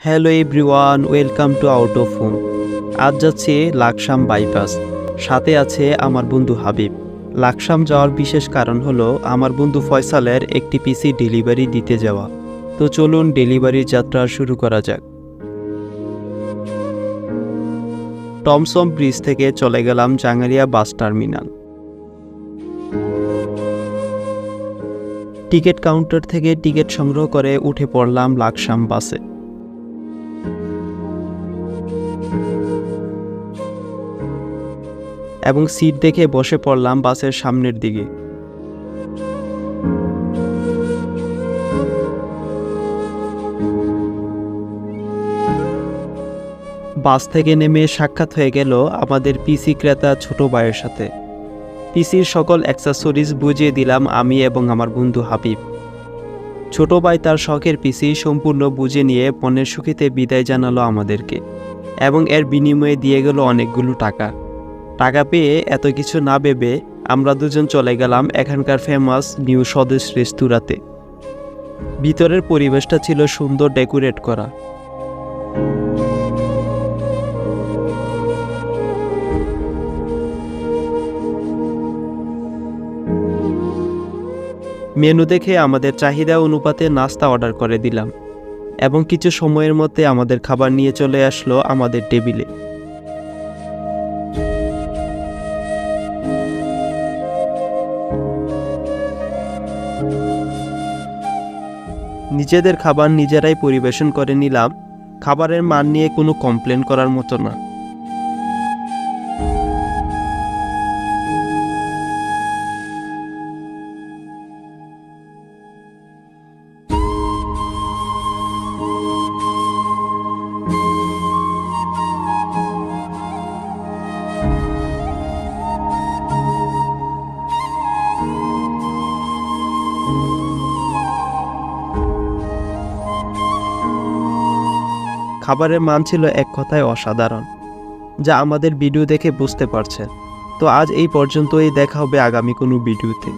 Hello everyone, welcome to out of home. আজ যাচ্ছি Laksam bypass, সাথে আছে আমার বন্ধু হাবিব। লাকসাম যাওয়ার বিশেষ কারণ হলো আমার বন্ধু ফয়সালের একটি পিসি ডেলিভারি দিতে যাওয়া। তো চলুন ডেলিভারির যাত্রা শুরু করা যাক। টমসম ব্রিজ থেকে চলে গেলাম জাঙ্গারিয়া বাস টার্মিনাল। টিকিট কাউন্টার থেকে টিকিট সংগ্রহ করে উঠে পড়লাম লাকসাম বাসে। এবং সিট দেখে বসে পড়লাম বাসের সামনের দিকে। বাস থেকে নেমে সাক্ষাৎ হয়ে গেল আমাদের পিসি ক্রেতা ছোট ভাইয়ের সাথে। পিসির সকল অ্যাক্সেসরিজ বুঝিয়ে দিলাম আমি এবং আমার বন্ধু হাবিব। ছোট ভাই তার শখের পিসি সম্পূর্ণ বুঝে নিয়ে পণ্যের সুখীতে বিদায় জানালো আমাদেরকে, এবং এর বিনিময়ে দিয়ে গেল অনেকগুলো টাকা। টাকা পেয়ে এত কিছু না ভেবে আমরা দুজন চলে গেলাম এখানকার ফেমাস নিউ স্বদেশ রেস্তোরাঁতে। ভিতরের পরিবেশটা ছিল সুন্দর ডেকোরেট করা। মেনু দেখে আমাদের চাহিদা অনুপাতে নাস্তা অর্ডার করে দিলাম, এবং কিছু সময়ের মধ্যে আমাদের খাবার নিয়ে চলে আসলো আমাদের টেবিলে। নিজেদের খাবার নিজেরাই পরিবেশন করে নিলাম। খাবারের মান নিয়ে কোনো কমপ্লেন করার মতো না। খাবারের মান ছিল এক কথায় অসাধারণ, যা আমাদের ভিডিও দেখে বুঝতে পারছেন। তো আজ এই পর্যন্তই, দেখা হবে আগামী কোনো ভিডিওতে।